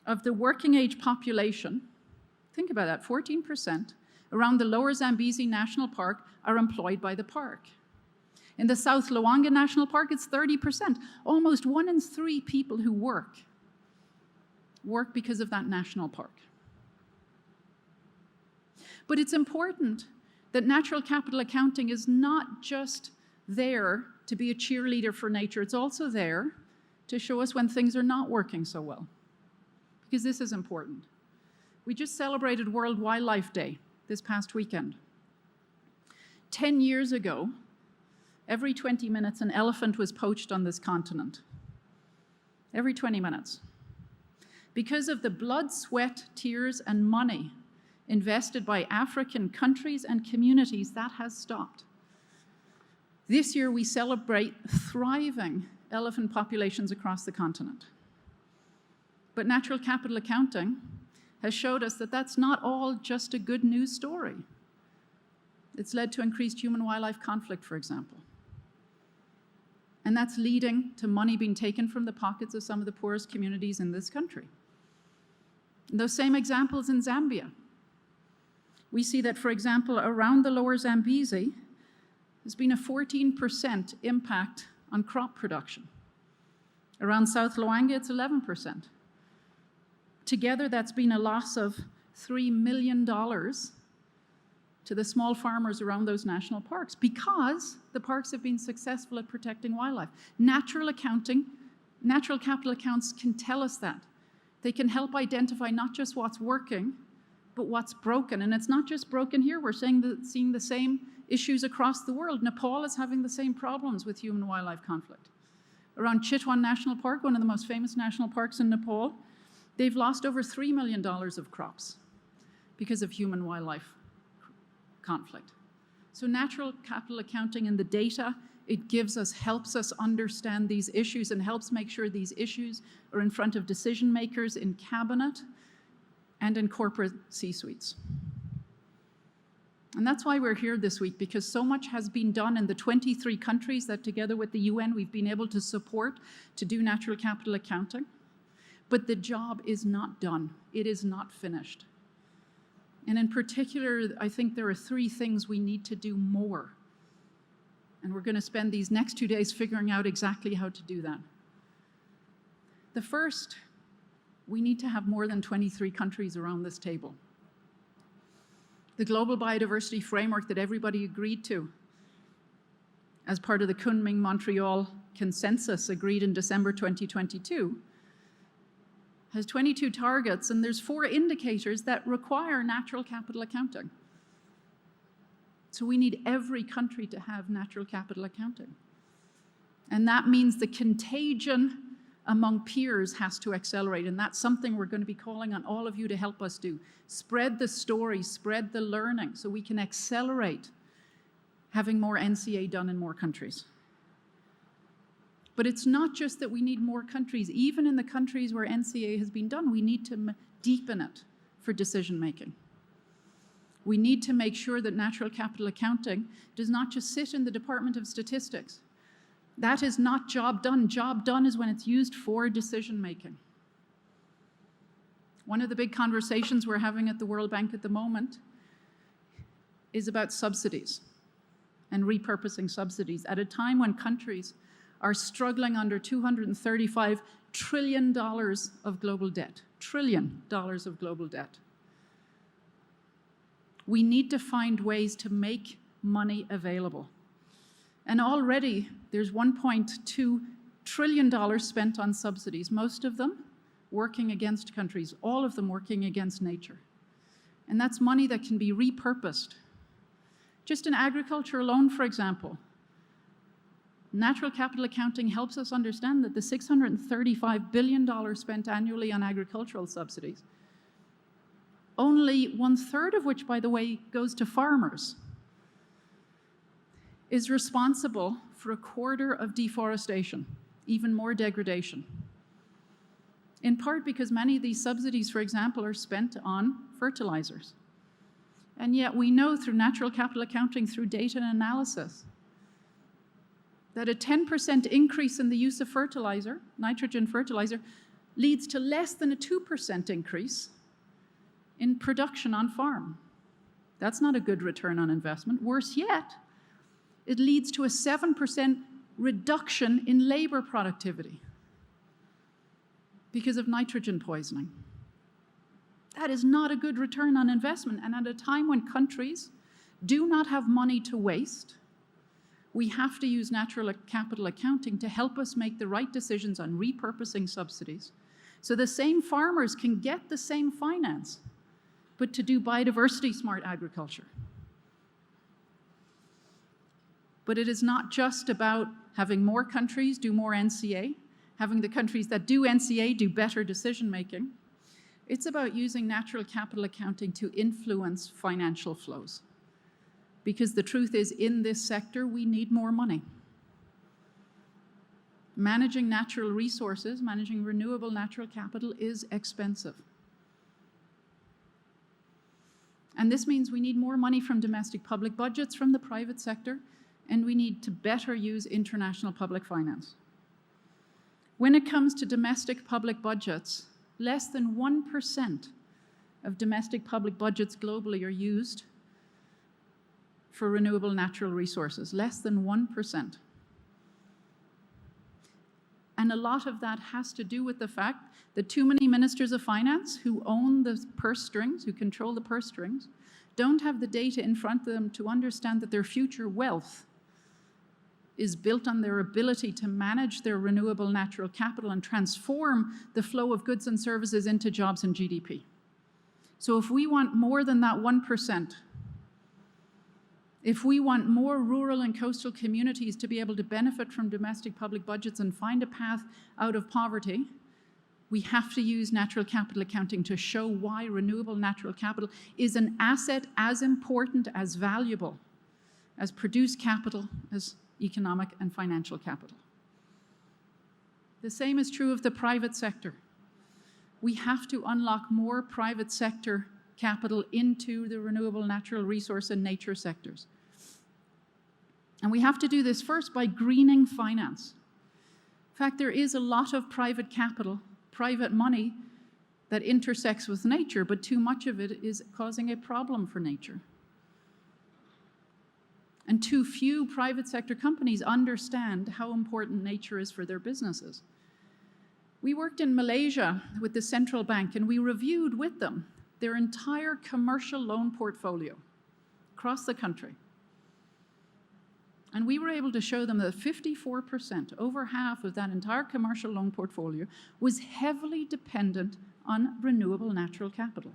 F: of the working age population, think about that, 14%, around the Lower Zambezi National Park are employed by the park. In the South Luangwa National Park, it's 30%. Almost 1 in 3 people who work because of that national park. But it's important that natural capital accounting is not just there to be a cheerleader for nature, it's also there to show us when things are not working so well, because this is important. We just celebrated World Wildlife Day this past weekend. 10 years ago, every 20 minutes an elephant was poached on this continent. Every 20 minutes. Because of the blood, sweat, tears, and money invested by African countries and communities, that has stopped. This year we celebrate thriving elephant populations across the continent. But natural capital accounting has showed us that that's not all just a good news story. It's led to increased human-wildlife conflict, for example. And that's leading to money being taken from the pockets of some of the poorest communities in this country. Those same examples in Zambia. We see that, for example, around the Lower Zambezi, there's been a 14% impact on crop production. Around South Luangwa, it's 11%. Together, that's been a loss of $3 million to the small farmers around those national parks because the parks have been successful at protecting wildlife. Natural capital accounts can tell us that. They can help identify not just what's working, but what's broken. And it's not just broken here. We're seeing the same issues across the world. Nepal is having the same problems with human-wildlife conflict. Around Chitwan National Park, one of the most famous national parks in Nepal, they've lost over $3 million of crops because of human-wildlife conflict. So natural capital accounting and the data it gives us helps us understand these issues and helps make sure these issues are in front of decision makers in cabinet and in corporate C-suites. And that's why we're here this week, because so much has been done in the 23 countries that together with the UN we've been able to support to do natural capital accounting. But the job is not done. It is not finished. And in particular, I think there are 3 things we need to do more. And we're going to spend these next 2 days figuring out exactly how to do that. The first, we need to have more than 23 countries around this table. The global biodiversity framework that everybody agreed to as part of the Kunming-Montreal consensus agreed in December 2022 has 22 targets, and there's 4 indicators that require natural capital accounting. So we need every country to have natural capital accounting. And that means the contagion among peers has to accelerate, and that's something we're going to be calling on all of you to help us do. Spread the story, spread the learning, so we can accelerate having more NCA done in more countries. But it's not just that we need more countries. Even in the countries where NCA has been done, we need to deepen it for decision making. We need to make sure that natural capital accounting does not just sit in the Department of Statistics. That is not job done. Job done is when it's used for decision making. One of the big conversations we're having at the World Bank at the moment is about subsidies and repurposing subsidies at a time when countries are struggling under $235 trillion of global debt. $1 trillion of global debt. We need to find ways to make money available. And already there's $1.2 trillion spent on subsidies, most of them working against countries, all of them working against nature. And that's money that can be repurposed. Just in agriculture alone, for example, natural capital accounting helps us understand that the $635 billion spent annually on agricultural subsidies, only 1/3 of which, by the way, goes to farmers, is responsible for 1/4 of deforestation, even more degradation. In part because many of these subsidies, for example, are spent on fertilizers. And yet we know through natural capital accounting, through data and analysis, that a 10% increase in the use of fertilizer, nitrogen fertilizer, leads to less than a 2% increase in production on farm. That's not a good return on investment. Worse yet, it leads to a 7% reduction in labor productivity because of nitrogen poisoning. That is not a good return on investment. And at a time when countries do not have money to waste, we have to use natural capital accounting to help us make the right decisions on repurposing subsidies so the same farmers can get the same finance, but to do biodiversity smart agriculture. But it is not just about having more countries do more NCA, having the countries that do NCA do better decision making. It's about using natural capital accounting to influence financial flows. Because the truth is, in this sector, we need more money. Managing natural resources, managing renewable natural capital is expensive. And this means we need more money from domestic public budgets, from the private sector, and we need to better use international public finance. When it comes to domestic public budgets, less than 1% of domestic public budgets globally are used for renewable natural resources, less than 1%. And a lot of that has to do with the fact that too many ministers of finance who own the purse strings, who control the purse strings, don't have the data in front of them to understand that their future wealth is built on their ability to manage their renewable natural capital and transform the flow of goods and services into jobs and GDP. So if we want more than that 1%, if we want more rural and coastal communities to be able to benefit from domestic public budgets and find a path out of poverty, we have to use natural capital accounting to show why renewable natural capital is an asset as important, as valuable, as produced capital, as economic and financial capital. The same is true of the private sector. We have to unlock more private sector capital into the renewable natural resource and nature sectors. And we have to do this first by greening finance. In fact, there is a lot of private capital, private money that intersects with nature, but too much of it is causing a problem for nature. And too few private sector companies understand how important nature is for their businesses. We worked in Malaysia with the central bank, and we reviewed with them their entire commercial loan portfolio across the country. And we were able to show them that 54%, over half of that entire commercial loan portfolio, was heavily dependent on renewable natural capital.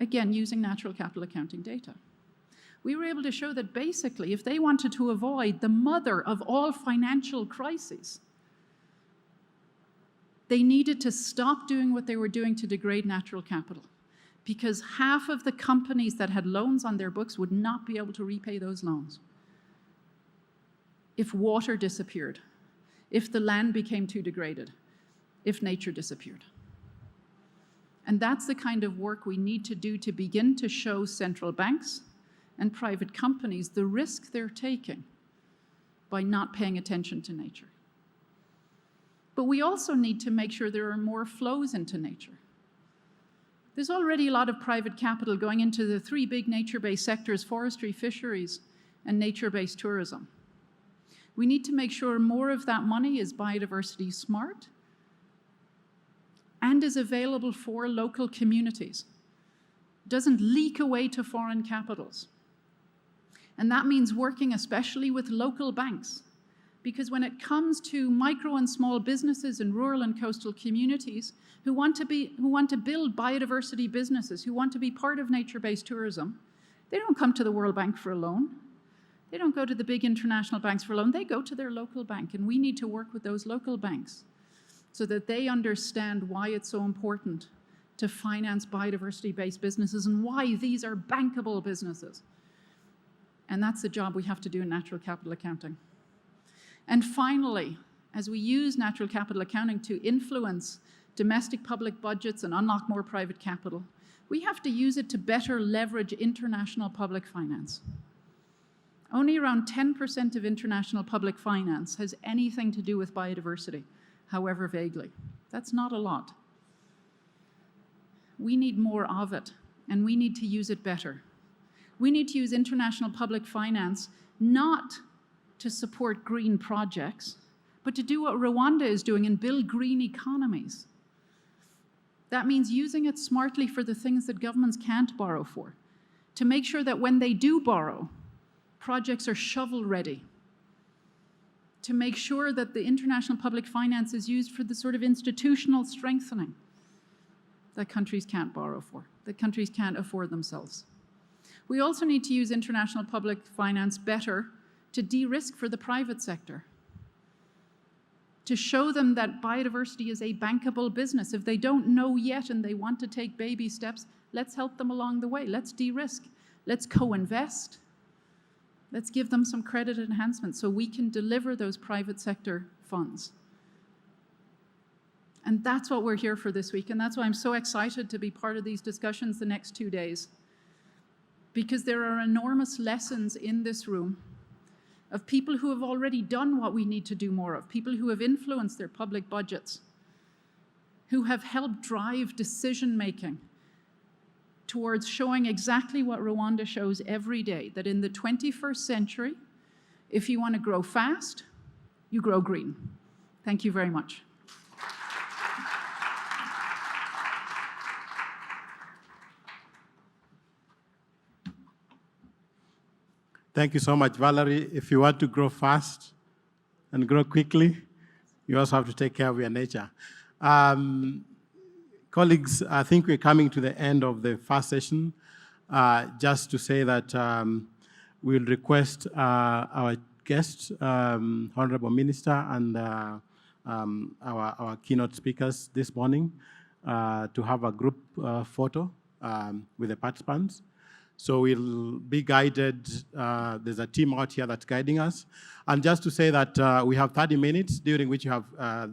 F: Again, using natural capital accounting data. We were able to show that basically, if they wanted to avoid the mother of all financial crises, they needed to stop doing what they were doing to degrade natural capital, because half of the companies that had loans on their books would not be able to repay those loans. If water disappeared, if the land became too degraded, if nature disappeared. And that's the kind of work we need to do to begin to show central banks and private companies the risk they're taking by not paying attention to nature. But we also need to make sure there are more flows into nature. There's already a lot of private capital going into the three big nature-based sectors: forestry, fisheries, and nature-based tourism. We need to make sure more of that money is biodiversity smart and is available for local communities. Doesn't leak away to foreign capitals. And that means working especially with local banks, because when it comes to micro and small businesses in rural and coastal communities who want to build biodiversity businesses, who want to be part of nature-based tourism, they don't come to the World Bank for a loan. They don't go to the big international banks for a loan. They go to their local bank, and we need to work with those local banks so that they understand why it's so important to finance biodiversity-based businesses and why these are bankable businesses. And that's the job we have to do in natural capital accounting. And finally, as we use natural capital accounting to influence domestic public budgets and unlock more private capital, we have to use it to better leverage international public finance. Only around 10% of international public finance has anything to do with biodiversity, however vaguely. That's not a lot. We need more of it, and we need to use it better. We need to use international public finance not to support green projects, but to do what Rwanda is doing and build green economies. That means using it smartly for the things that governments can't borrow for, to make sure that when they do borrow, projects are shovel-ready, to make sure that the international public finance is used for the sort of institutional strengthening that countries can't borrow for, that countries can't afford themselves. We also need to use international public finance better to de-risk for the private sector, to show them that biodiversity is a bankable business. If they don't know yet and they want to take baby steps, let's help them along the way. Let's de-risk. Let's co-invest. Let's give them some credit enhancement so we can deliver those private sector funds. And that's what we're here for this week, and that's why I'm so excited to be part of these discussions the next 2 days, because there are enormous lessons in this room of people who have already done what we need to do more of, people who have influenced their public budgets, who have helped drive decision-making towards showing exactly what Rwanda shows every day, that in the 21st century, if you want to grow fast, you grow green. Thank you very much.
B: Thank you so much, Valerie. If you want to grow fast and grow quickly, you also have to take care of your nature. Colleagues, I think we're coming to the end of the first session. Just to say that we'll request our guest, Honorable Minister, and our keynote speakers this morning to have a group photo with the participants. So we'll be guided. There's a team out here that's guiding us. And just to say that we have 30 minutes during which you have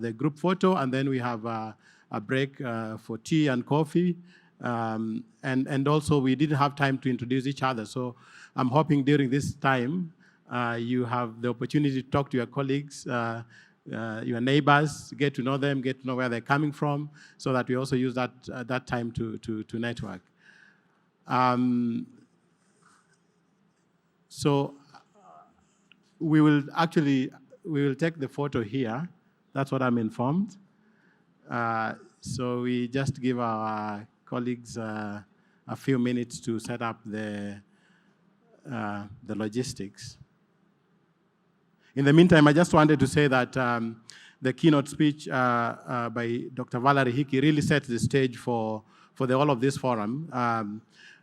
B: the group photo, and then we have a break for tea and coffee. And also we didn't have time to introduce each other. So I'm hoping during this time, you have the opportunity to talk to your colleagues, your neighbors, get to know them, get to know where they're coming from, so that we also use that time to network. So we will take the photo here. That's what I'm informed. So we just give our colleagues a few minutes to set up the logistics. In the meantime, I just wanted to say that the keynote speech by Dr. Valerie Hickey really sets the stage for all of this forum.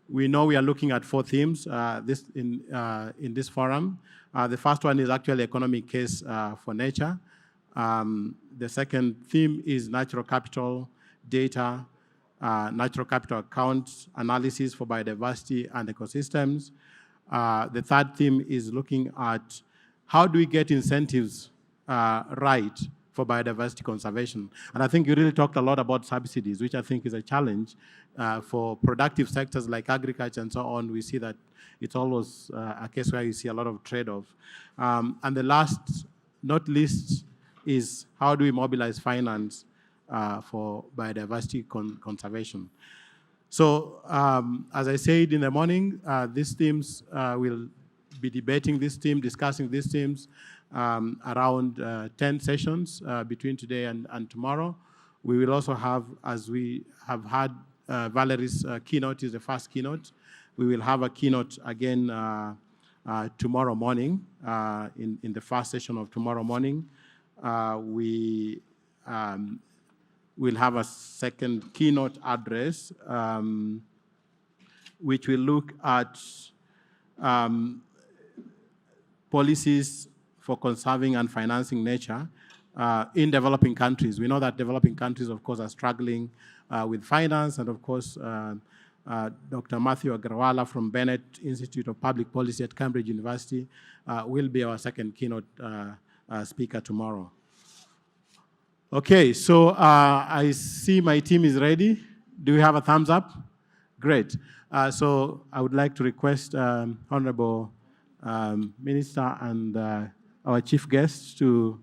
B: We know we are looking at 4 themes in this forum. The first one is actually economic case for nature. The second theme is natural capital data, natural capital accounts, analysis for biodiversity and ecosystems. The third theme is looking at how do we get incentives right for biodiversity conservation. And I think you really talked a lot about subsidies, which I think is a challenge for productive sectors like agriculture and so on. We see that it's always a case where you see a lot of trade-off. And the last, not least, is how do we mobilize finance for biodiversity conservation. So as I said in the morning, these themes will be debating this theme, discussing these themes around 10 sessions between today and tomorrow. We will also have, as we have had Valerie's keynote is the first keynote, we will have a keynote again tomorrow morning, in the first session of tomorrow morning. We will have a second keynote address, which will look at policies for conserving and financing nature in developing countries. We know that developing countries, of course, are struggling with finance, and of course, Dr. Matthew Agrawala from Bennett Institute of Public Policy at Cambridge University will be our second keynote speaker tomorrow. Okay, so I see my team is ready. Do we have a thumbs up? Great. So I would like to request Honorable Minister and our chief guests to